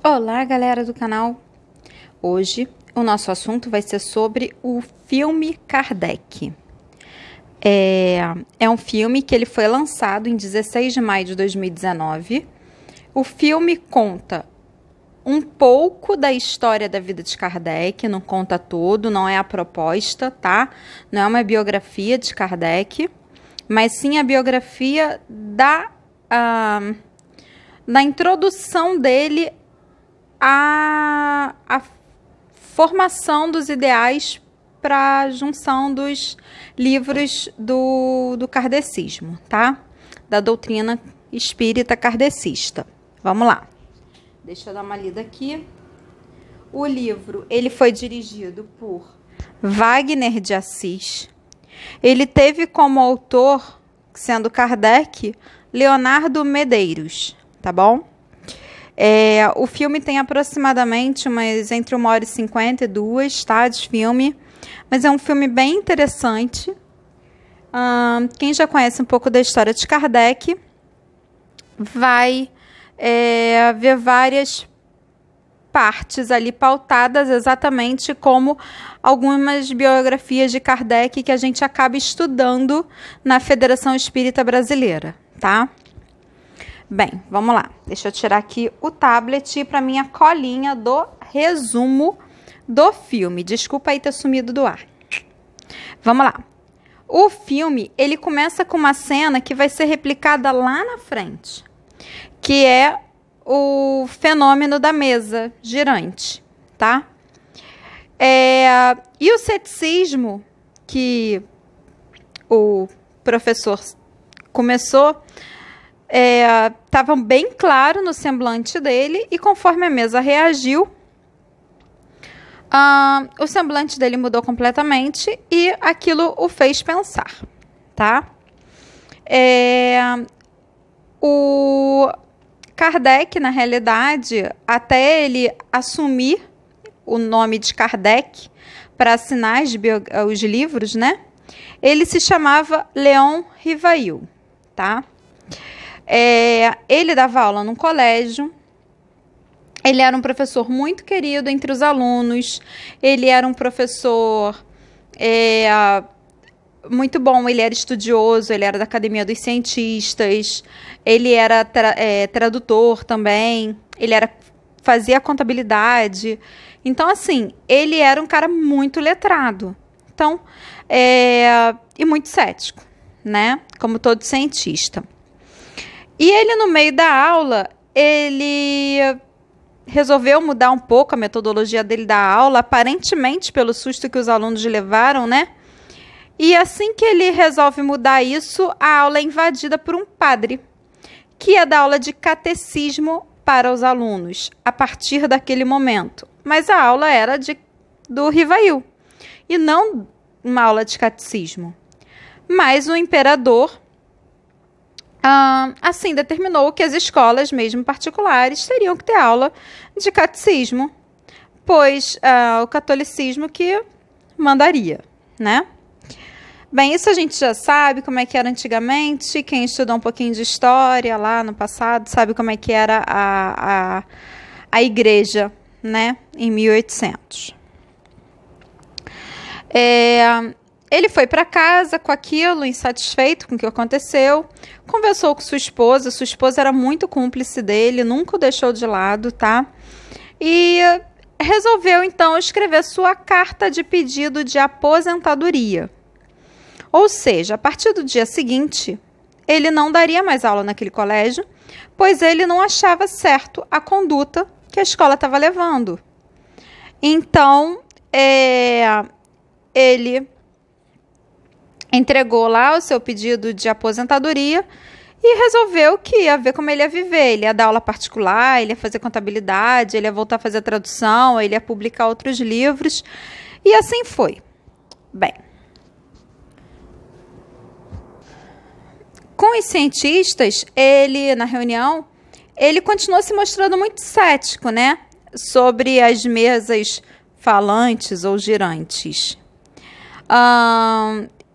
Olá, galera do canal! Hoje o nosso assunto vai ser sobre o filme Kardec. É um filme que ele foi lançado em 16 de maio de 2019. O filme conta um pouco da história da vida de Kardec, não conta tudo, não é a proposta, tá? Não é uma biografia de Kardec, mas sim a biografia da introdução dele a formação dos ideais para a junção dos livros do kardecismo, tá? Da doutrina espírita kardecista. Vamos lá. Deixa eu dar uma lida aqui. O livro, ele foi dirigido por Wagner de Assis. Ele teve como autor, sendo Kardec, Leonardo Medeiros, tá bom? O filme tem aproximadamente entre 1h50 e 2, tá, de filme. Mas é um filme bem interessante. Quem já conhece um pouco da história de Kardec vai ver várias partes ali pautadas exatamente como algumas biografias de Kardec que a gente acaba estudando na Federação Espírita Brasileira, tá? Bem, vamos lá. Deixa eu tirar aqui o tablet e ir para minha colinha do resumo do filme. Desculpa aí ter sumido do ar. Vamos lá. O filme, ele começa com uma cena que vai ser replicada lá na frente, que é o fenômeno da mesa girante, tá? E o ceticismo que o professor começou estava bem claro no semblante dele, e conforme a mesa reagiu, o semblante dele mudou completamente e aquilo o fez pensar, tá? O Kardec, na realidade, até ele assumir o nome de Kardec para assinar os livros, né? Ele se chamava Leon Rivail, tá? Ele dava aula num colégio. Ele era um professor muito querido entre os alunos. Ele era um professor muito bom. Ele era estudioso, ele era da Academia dos Cientistas. Ele era tradutor também. Ele fazia contabilidade. Então, assim, ele era um cara muito letrado. Então, e muito cético, né? Como todo cientista. E ele, no meio da aula, ele resolveu mudar um pouco a metodologia dele da aula, aparentemente pelo susto que os alunos levaram, né? E assim que ele resolve mudar isso, a aula é invadida por um padre, que ia dar aula de catecismo para os alunos, a partir daquele momento. Mas a aula era do Rivail, e não uma aula de catecismo. Mas o imperador assim determinou que as escolas, mesmo particulares, teriam que ter aula de catecismo, pois o catolicismo que mandaria, né? Bem, isso a gente já sabe como é que era antigamente. Quem estudou um pouquinho de história lá no passado sabe como é que era a igreja, né, em 1800. Ele foi para casa com aquilo, insatisfeito com o que aconteceu, conversou com sua esposa era muito cúmplice dele, nunca o deixou de lado, tá? E resolveu, então, escrever sua carta de pedido de aposentadoria. Ou seja, a partir do dia seguinte, ele não daria mais aula naquele colégio, pois ele não achava certo a conduta que a escola estava levando. Então, ele entregou lá o seu pedido de aposentadoria e resolveu que ia ver como ele ia viver. Ele ia dar aula particular, ele ia fazer contabilidade, ele ia voltar a fazer tradução, ele ia publicar outros livros. E assim foi. Bem, com os cientistas, na reunião, ele continuou se mostrando muito cético, né? Sobre as mesas falantes ou girantes.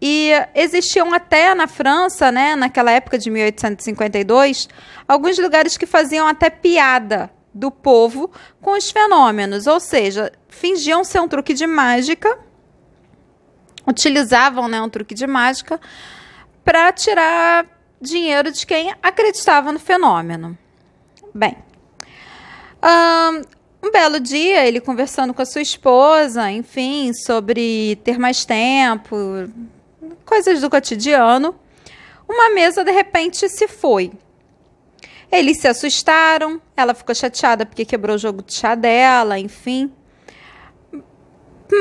E existiam até na França, né, naquela época de 1852, alguns lugares que faziam até piada do povo com os fenômenos, ou seja, fingiam ser um truque de mágica, utilizavam, né, um truque de mágica para tirar dinheiro de quem acreditava no fenômeno. Bem, um belo dia, ele conversando com a sua esposa, enfim, sobre ter mais tempo, coisas do cotidiano, uma mesa de repente se foi. Eles se assustaram, ela ficou chateada porque quebrou o jogo de chá dela, enfim.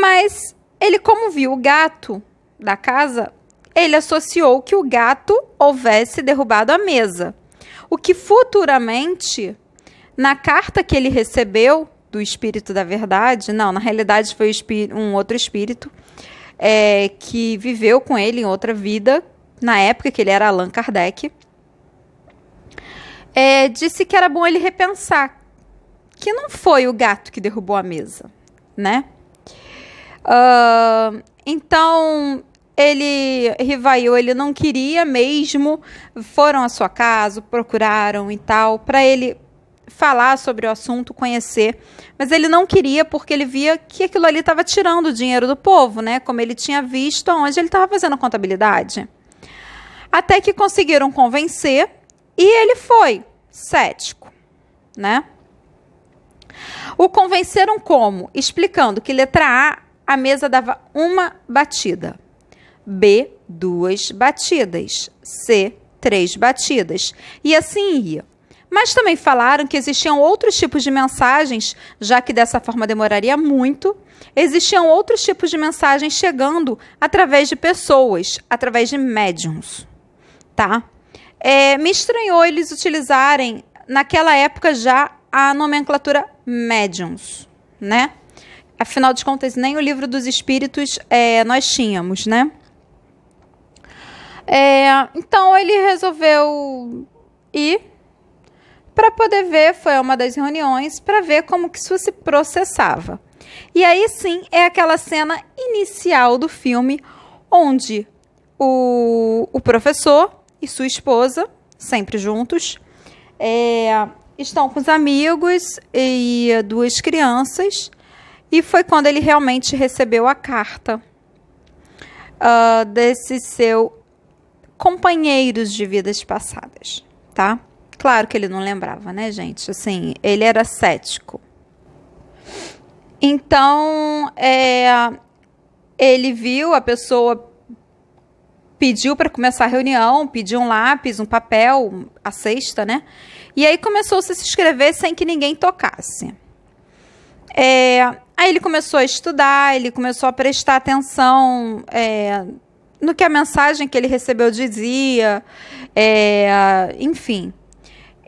Mas ele, como viu o gato da casa, ele associou que o gato houvesse derrubado a mesa. O que futuramente, na carta que ele recebeu do Espírito da Verdade, não, na realidade foi um outro espírito que viveu com ele em outra vida, na época que ele era Allan Kardec, disse que era bom ele repensar que não foi o gato que derrubou a mesa, né? Então, Rivail, ele não queria mesmo, foram à sua casa, procuraram e tal, para ele falar sobre o assunto, conhecer, mas ele não queria porque ele via que aquilo ali estava tirando o dinheiro do povo, né? Como ele tinha visto onde ele estava fazendo a contabilidade. Até que conseguiram convencer e ele foi cético, né? O convenceram como? Explicando que letra A mesa dava uma batida, B, 2 batidas, C, 3 batidas, e assim ia. Mas também falaram que existiam outros tipos de mensagens, já que dessa forma demoraria muito, existiam outros tipos de mensagens chegando através de pessoas, através de médiums, tá? Me estranhou eles utilizarem, naquela época já, a nomenclatura médiums, né? Afinal de contas, nem o Livro dos Espíritos nós tínhamos, né? Então, ele resolveu ir para poder ver, foi uma das reuniões, para ver como que isso se processava. E aí, sim, é aquela cena inicial do filme, onde o professor e sua esposa, sempre juntos, estão com os amigos e 2 crianças, e foi quando ele realmente recebeu a carta desse seu companheiros de vidas passadas, tá? Claro que ele não lembrava, né, gente? Assim, ele era cético. Então, ele viu, a pessoa pediu para começar a reunião, pediu um lápis, um papel, a cesta, né? E aí começou-se a se escrever sem que ninguém tocasse. Aí ele começou a estudar, ele começou a prestar atenção no que a mensagem que ele recebeu dizia, enfim.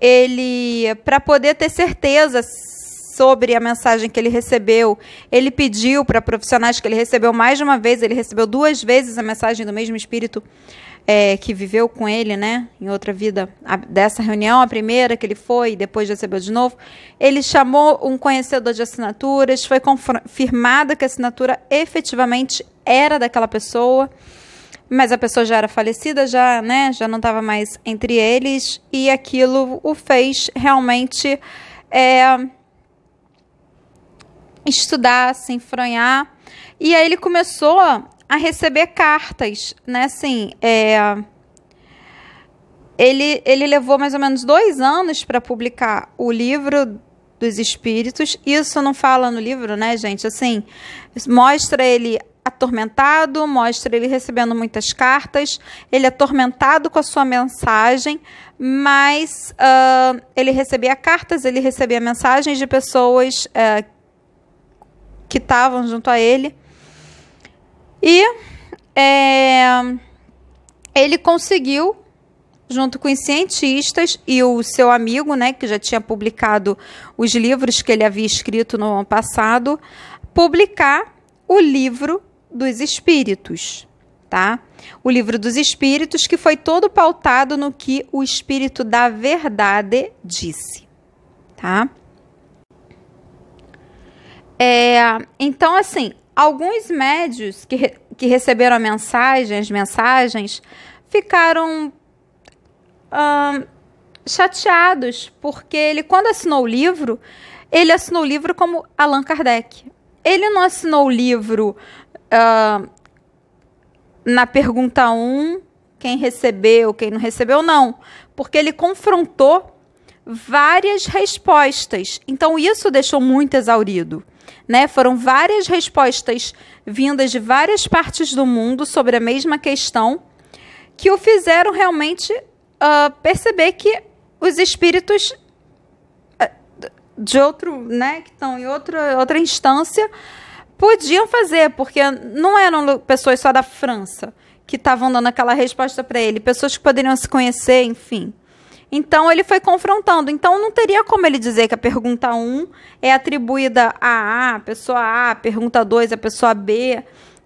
Ele, para poder ter certeza sobre a mensagem que ele recebeu, ele pediu para profissionais que ele recebeu mais de uma vez, ele recebeu 2 vezes a mensagem do mesmo espírito que viveu com ele, né, em outra vida, dessa reunião, a primeira que ele foi e depois recebeu de novo. Ele chamou um conhecedor de assinaturas, foi confirmada que a assinatura efetivamente era daquela pessoa, mas a pessoa já era falecida, já não estava mais entre eles, e aquilo o fez realmente estudar, se enfronhar, e aí ele começou a receber cartas, né, assim, ele levou mais ou menos 2 anos para publicar o Livro dos Espíritos. Isso não fala no livro, né, gente, assim, mostra ele atormentado, mostra ele recebendo muitas cartas, ele atormentado com a sua mensagem, mas ele recebia cartas, ele recebia mensagens de pessoas que estavam junto a ele, e ele conseguiu, junto com os cientistas e o seu amigo, né, que já tinha publicado os livros que ele havia escrito no ano passado, publicar o Livro dos Espíritos, tá? O Livro dos Espíritos, que foi todo pautado no que o Espírito da Verdade disse, tá? Então, assim, alguns médios que receberam as mensagens ficaram chateados, porque ele, quando assinou o livro, ele assinou o livro como Allan Kardec. Ele não assinou o livro na pergunta 1, quem recebeu, quem não recebeu, não. Porque ele confrontou várias respostas. Então, isso deixou muito exaurido, né? Foram várias respostas vindas de várias partes do mundo sobre a mesma questão que o fizeram realmente perceber que os espíritos de outro, né, que estão em outra instância, podiam fazer, porque não eram pessoas só da França que estavam dando aquela resposta para ele, pessoas que poderiam se conhecer, enfim. Então, ele foi confrontando. Então, não teria como ele dizer que a pergunta 1 é atribuída a pessoa A, pergunta 2 a pessoa B.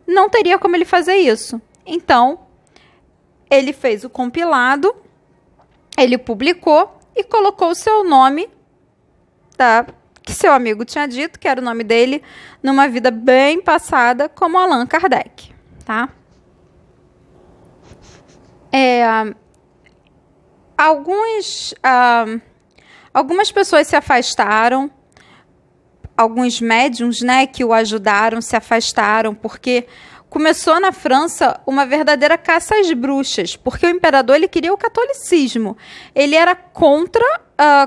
Não teria como ele fazer isso. Então, ele fez o compilado, ele publicou e colocou o seu nome, que seu amigo tinha dito, que era o nome dele, numa vida bem passada, como Allan Kardec, tá? Algumas pessoas se afastaram, alguns médiuns, né, que o ajudaram se afastaram, porque começou na França uma verdadeira caça às bruxas, porque o imperador ele queria o catolicismo, ele era contra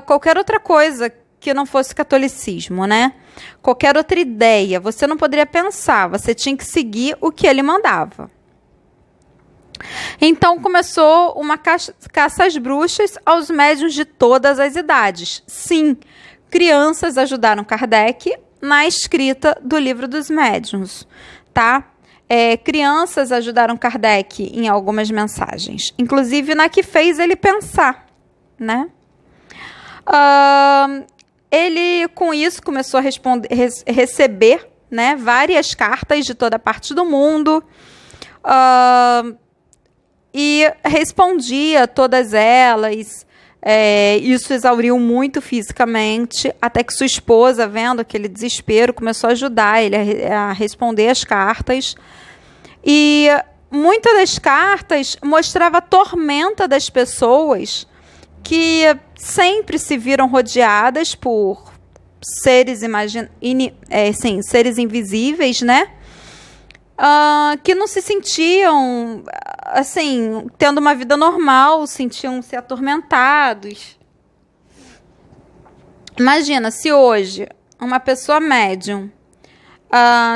qualquer outra coisa que não fosse catolicismo, né? Qualquer outra ideia, você não poderia pensar, você tinha que seguir o que ele mandava. Então, começou uma caça às bruxas aos médiuns de todas as idades. Sim, crianças ajudaram Kardec na escrita do Livro dos Médiuns, tá? Crianças ajudaram Kardec em algumas mensagens, inclusive na que fez ele pensar, né? Ele, com isso, começou a receber, né, várias cartas de toda parte do mundo, e respondia todas elas. Isso exauriu muito fisicamente, até que sua esposa, vendo aquele desespero, começou a ajudar ele a responder as cartas. E muitas das cartas mostravam a tormenta das pessoas que sempre se viram rodeadas por seres, seres invisíveis, né? Que não se sentiam, assim, tendo uma vida normal, sentiam-se atormentados. Imagina, se hoje uma pessoa médium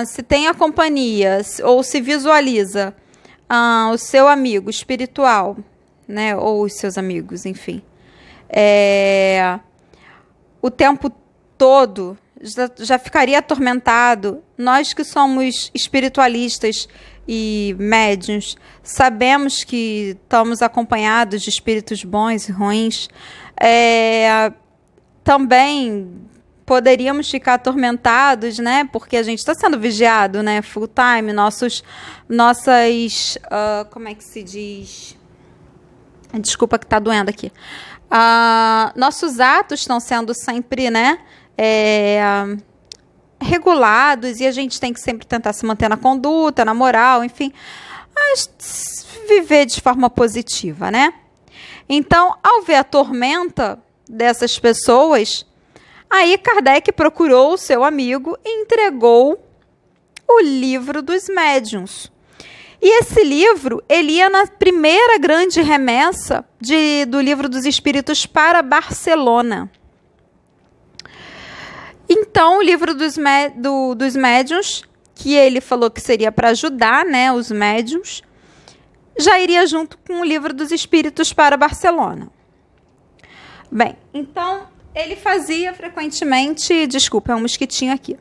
se tem a companhia ou se visualiza o seu amigo espiritual, né, ou os seus amigos, enfim, o tempo todo, já ficaria atormentado. Nós que somos espiritualistas e médiuns, sabemos que estamos acompanhados de espíritos bons e ruins. Também poderíamos ficar atormentados, né? Porque a gente está sendo vigiado, né? Full time, como é que se diz? Desculpa que está doendo aqui. Nossos atos estão sendo sempre, né? Regulados, e a gente tem que sempre tentar se manter na conduta, na moral, enfim, viver de forma positiva, né? Então, ao ver a tormenta dessas pessoas, aí Kardec procurou o seu amigo e entregou o Livro dos Médiuns. E esse livro, ele ia na primeira grande remessa do Livro dos Espíritos para Barcelona. Então, o Livro dos Médiuns, que ele falou que seria para ajudar, né, os médiuns, já iria junto com o Livro dos Espíritos para Barcelona. Bem, então, ele fazia frequentemente... Desculpa, é um mosquitinho aqui.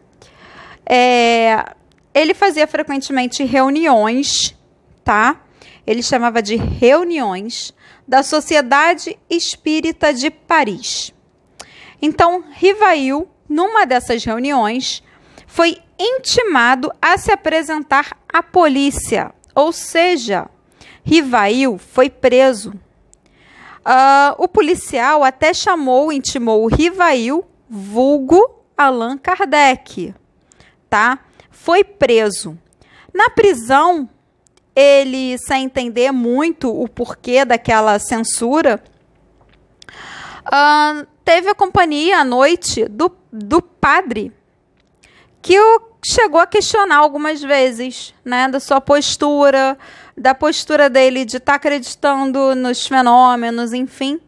Ele fazia frequentemente reuniões, tá? Ele chamava de reuniões da Sociedade Espírita de Paris. Então, Rivail, numa dessas reuniões, foi intimado a se apresentar à polícia, ou seja, Rivail foi preso. O policial até intimou o Rivail, vulgo Allan Kardec, tá? Foi preso. Na prisão, ele, sem entender muito o porquê daquela censura, teve a companhia à noite do padre, que chegou a questionar algumas vezes, né, da sua postura, da postura dele de estar acreditando nos fenômenos, enfim.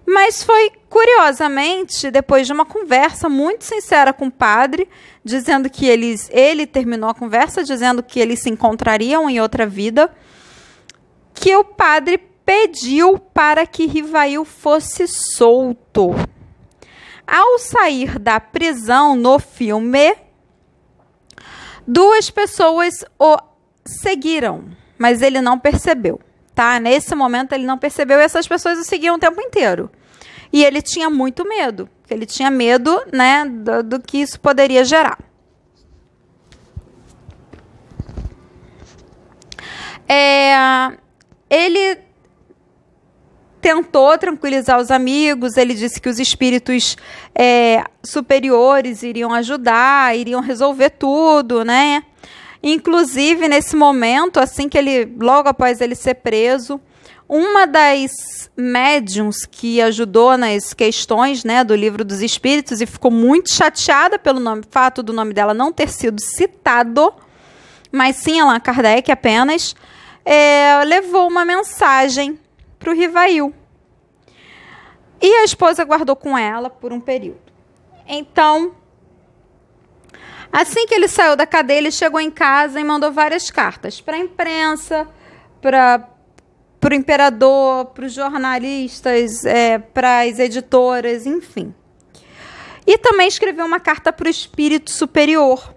Mas foi, curiosamente, depois de uma conversa muito sincera com o padre, dizendo que ele terminou a conversa dizendo que eles se encontrariam em outra vida, que o padre pediu para que Rivail fosse solto. Ao sair da prisão no filme, 2 pessoas o seguiram, mas ele não percebeu, tá? Nesse momento ele não percebeu e essas pessoas o seguiam o tempo inteiro. E ele tinha muito medo. Ele tinha medo, né, do que isso poderia gerar. Ele tentou tranquilizar os amigos, ele disse que os espíritos superiores iriam ajudar, iriam resolver tudo, né? Inclusive, nesse momento, assim que logo após ele ser preso, uma das médiuns que ajudou nas questões, né, do Livro dos Espíritos e ficou muito chateada pelo fato do nome dela não ter sido citado, mas sim Allan Kardec apenas, levou uma mensagem para o Rivail. E a esposa guardou com ela por um período. Então, assim que ele saiu da cadeia, ele chegou em casa e mandou várias cartas para a imprensa, para o imperador, para os jornalistas, para as editoras, enfim. E também escreveu uma carta para o espírito superior,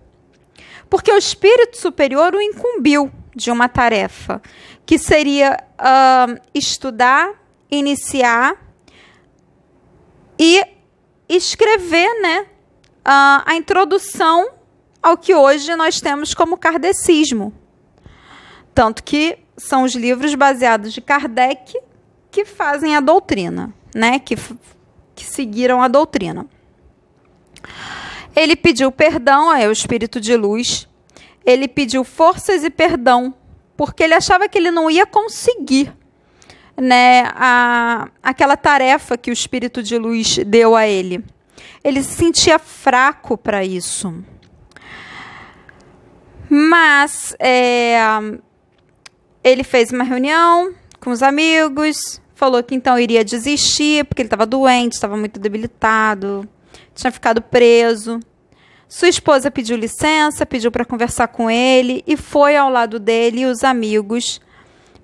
porque o espírito superior o incumbiu de uma tarefa, que seria estudar, iniciar e escrever, né, a introdução ao que hoje nós temos como kardecismo. Tanto que são os livros baseados de Kardec que fazem a doutrina, né, que seguiram a doutrina. Ele pediu perdão ao espírito de luz, ele pediu forças e perdão, porque ele achava que ele não ia conseguir, né, aquela tarefa que o espírito de luz deu a ele. Ele se sentia fraco para isso. Mas ele fez uma reunião com os amigos, falou que então iria desistir, porque ele estava doente, estava muito debilitado, tinha ficado preso. Sua esposa pediu licença, pediu para conversar com ele e foi ao lado dele e os amigos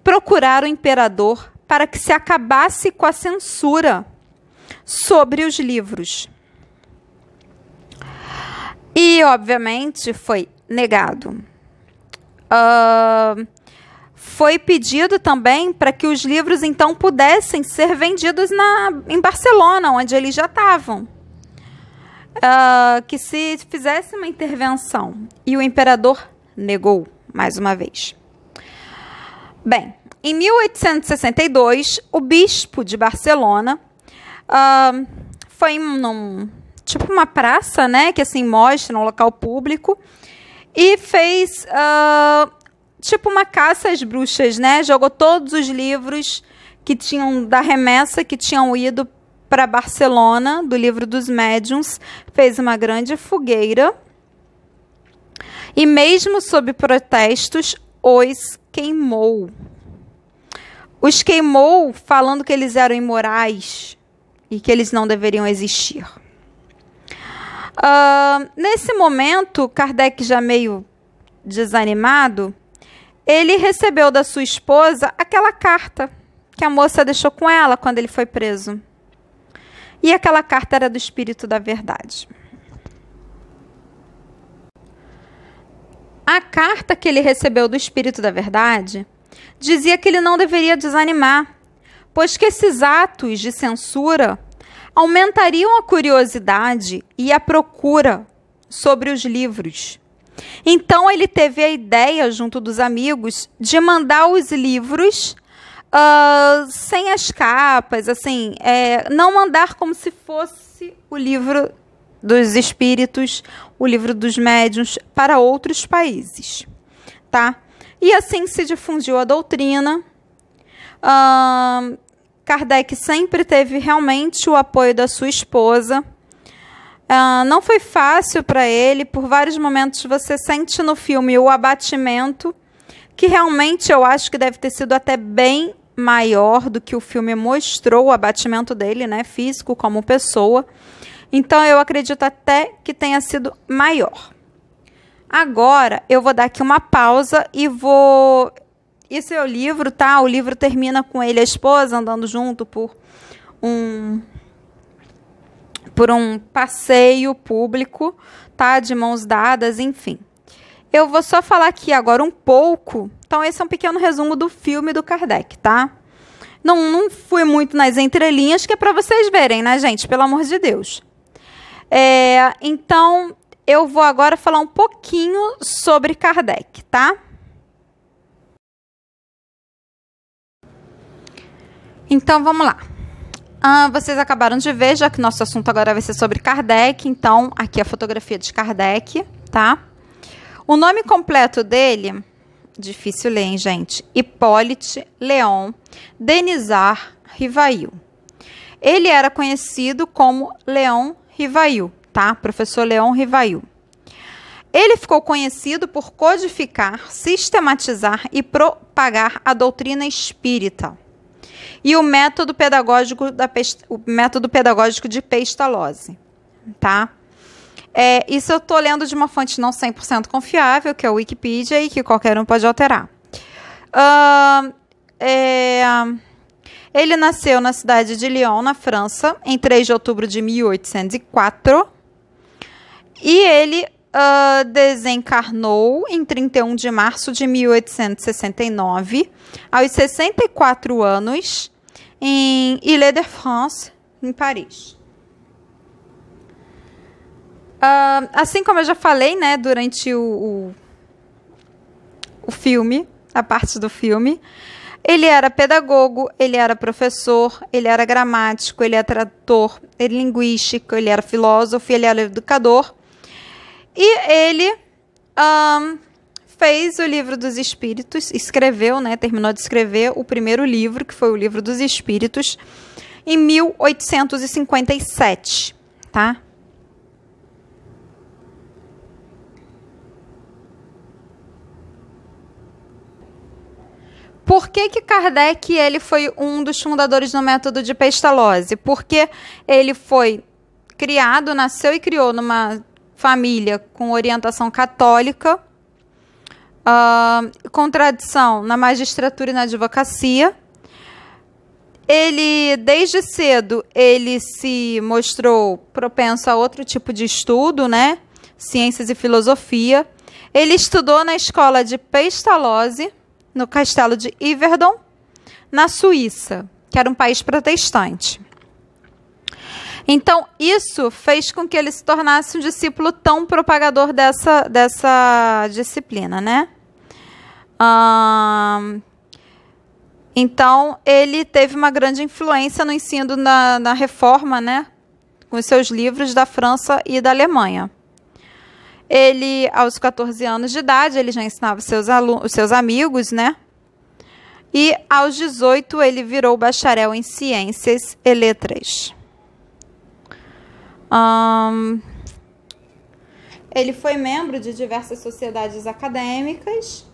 procurar o imperador para que se acabasse com a censura sobre os livros. E, obviamente, foi negado. Foi pedido também para que os livros, então, pudessem ser vendidos em Barcelona, onde eles já estavam. Que se fizesse uma intervenção. E o imperador negou, mais uma vez. Bem, em 1862, o bispo de Barcelona foi tipo uma praça, né, que assim mostra um local público, e fez tipo uma caça às bruxas, né? Jogou todos os livros que tinham da remessa que tinham ido para Barcelona, do livro dos médiuns, fez uma grande fogueira e mesmo sob protestos os queimou. Os queimou falando que eles eram imorais e que eles não deveriam existir. Nesse momento, Kardec já meio desanimado, ele recebeu da sua esposa aquela carta que a moça deixou com ela quando ele foi preso. E aquela carta era do Espírito da Verdade. A carta que ele recebeu do Espírito da Verdade dizia que ele não deveria desanimar, pois que esses atos de censura aumentariam a curiosidade e a procura sobre os livros. Então, ele teve a ideia, junto dos amigos, de mandar os livros sem as capas, assim, não mandar como se fosse o livro dos espíritos, o livro dos médiuns, para outros países, tá? E assim se difundiu a doutrina, Kardec sempre teve realmente o apoio da sua esposa. Não foi fácil para ele, por vários momentos você sente no filme o abatimento, que realmente eu acho que deve ter sido até bem maior do que o filme mostrou, o abatimento dele, né, físico como pessoa. Então eu acredito até que tenha sido maior. Agora eu vou dar aqui uma pausa e vou... Esse é o livro, tá? O livro termina com ele e a esposa andando junto por um passeio público, tá? De mãos dadas, enfim. Eu vou só falar aqui agora um pouco. Então, esse é um pequeno resumo do filme do Kardec, tá? Não fui muito nas entrelinhas, que é para vocês verem, né, gente? Pelo amor de Deus. Então, eu vou agora falar um pouquinho sobre Kardec, tá? Então, vamos lá. Vocês acabaram de ver, já que nosso assunto agora vai ser sobre Kardec. Então, aqui a fotografia de Kardec, tá? O nome completo dele, difícil ler, hein, gente? Hippolyte Léon Denisard Rivail. Ele era conhecido como Léon Rivail, tá? Professor Léon Rivail. Ele ficou conhecido por codificar, sistematizar e propagar a doutrina espírita e o método pedagógico de Pestalozzi, tá? Isso eu estou lendo de uma fonte não 100% confiável, que é o Wikipedia, e que qualquer um pode alterar. Ele nasceu na cidade de Lyon, na França, em 3 de outubro de 1804. E ele desencarnou em 31 de março de 1869, aos 64 anos, em Île-de-France, em Paris. Assim como eu já falei, né, durante o filme, a parte do filme, ele era pedagogo, ele era professor, ele era gramático, ele era tradutor, ele era linguístico, ele era filósofo, ele era educador. E ele fez o Livro dos Espíritos, escreveu, né, terminou de escrever o primeiro livro, que foi o Livro dos Espíritos, em 1857, tá? Por que Kardec ele foi um dos fundadores do método de Pestalozzi? Porque ele foi criado, nasceu e criou numa família com orientação católica, com tradição na magistratura e na advocacia. Ele, desde cedo, ele se mostrou propenso a outro tipo de estudo, né? Ciências e filosofia. Ele estudou na escola de Pestalozzi, no castelo de Yverdon, na Suíça, que era um país protestante. Então, isso fez com que ele se tornasse um discípulo tão propagador dessa disciplina, né? Então, ele teve uma grande influência no ensino na reforma, né? Com os seus livros da França e da Alemanha. Ele, aos 14 anos de idade, ele já ensinava os seus amigos, né? E aos 18, ele virou bacharel em Ciências e Letras. Ele foi membro de diversas sociedades acadêmicas.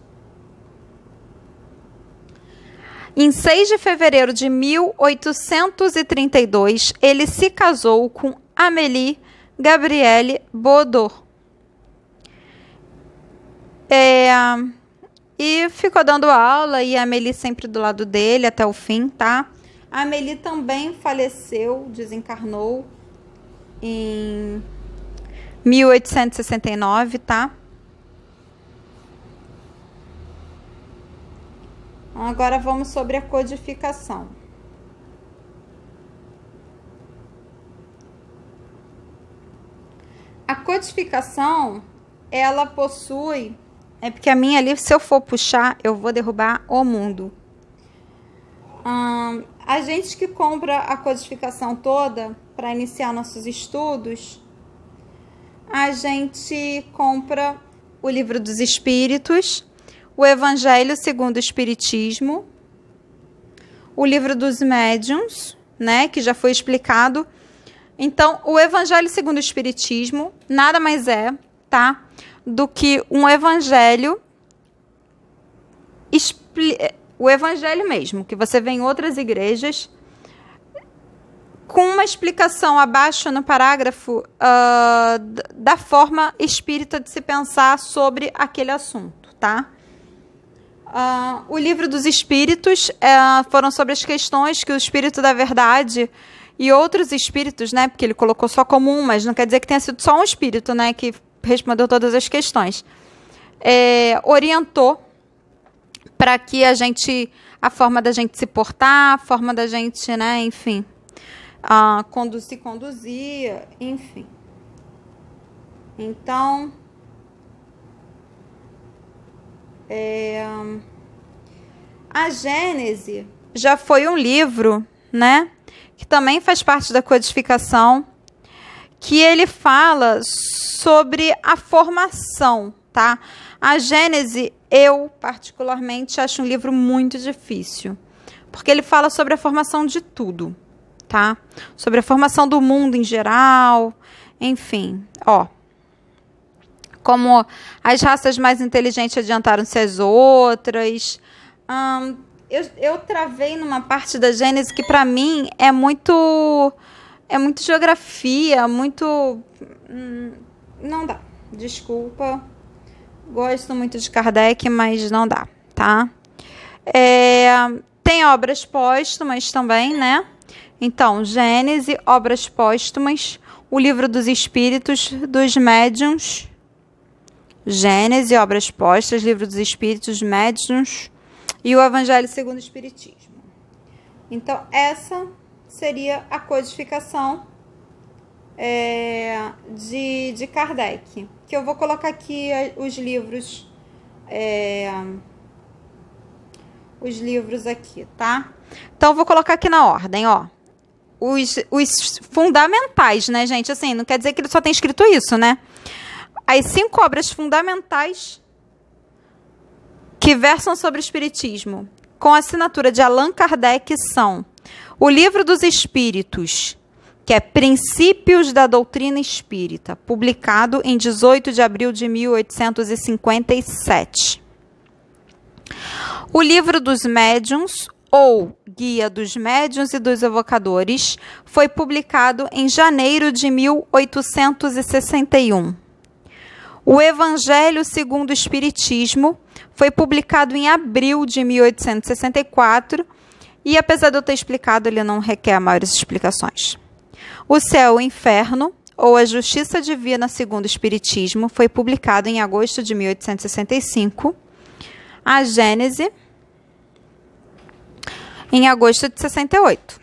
Em 6 de fevereiro de 1832, ele se casou com Amélie Gabrielle Baudot. E ficou dando aula, e a Amélie sempre do lado dele até o fim, tá? A Amélie também faleceu, desencarnou em 1869, tá? Agora vamos sobre a codificação. A codificação, ela possui... porque a minha ali, se eu for puxar, eu vou derrubar o mundo. A gente que compra a codificação toda para iniciar nossos estudos, a gente compra o Livro dos Espíritos, o Evangelho segundo o Espiritismo, o livro dos médiuns, né, que já foi explicado. Então, o Evangelho segundo o Espiritismo nada mais é, tá, do que um evangelho, o evangelho mesmo, que você vê em outras igrejas, com uma explicação abaixo no parágrafo da forma espírita de se pensar sobre aquele assunto, tá? O livro dos Espíritos foram sobre as questões que o Espírito da Verdade e outros espíritos, né? Porque ele colocou só como um, mas não quer dizer que tenha sido só um espírito, né? Que respondeu todas as questões. Orientou para que a forma da gente se portar, a forma da gente, né? Enfim, conduzir, enfim. Então, a Gênese já foi um livro, né, que também faz parte da codificação, que ele fala sobre a formação, tá? A Gênese, eu particularmente acho um livro muito difícil, porque ele fala sobre a formação de tudo, tá? Sobre a formação do mundo em geral, enfim, como as raças mais inteligentes adiantaram-se às outras. Eu travei numa parte da Gênese que, para mim, é muito geografia, muito... não dá, desculpa. Gosto muito de Kardec, mas não dá, tá? Tem obras póstumas também, né? Então, Gênese, obras póstumas, o Livro dos Espíritos, dos Médiuns... Gênese, obras póstumas, Livro dos Espíritos, Médiuns e o Evangelho segundo o Espiritismo. Então, essa seria a codificação de Kardec. Que eu vou colocar aqui os livros aqui, tá? Então, eu vou colocar aqui na ordem, os fundamentais, né, gente? Assim, não quer dizer que ele só tem escrito isso, né? As 5 obras fundamentais que versam sobre o Espiritismo, com a assinatura de Allan Kardec, são o Livro dos Espíritos, que é Princípios da Doutrina Espírita, publicado em 18 de abril de 1857. O Livro dos Médiuns, ou Guia dos Médiuns e dos Evocadores, foi publicado em janeiro de 1861. O Evangelho segundo o Espiritismo foi publicado em abril de 1864 e, apesar de eu ter explicado, ele não requer maiores explicações. O Céu e o Inferno, ou A Justiça Divina segundo o Espiritismo, foi publicado em agosto de 1865. A Gênese, em agosto de 68.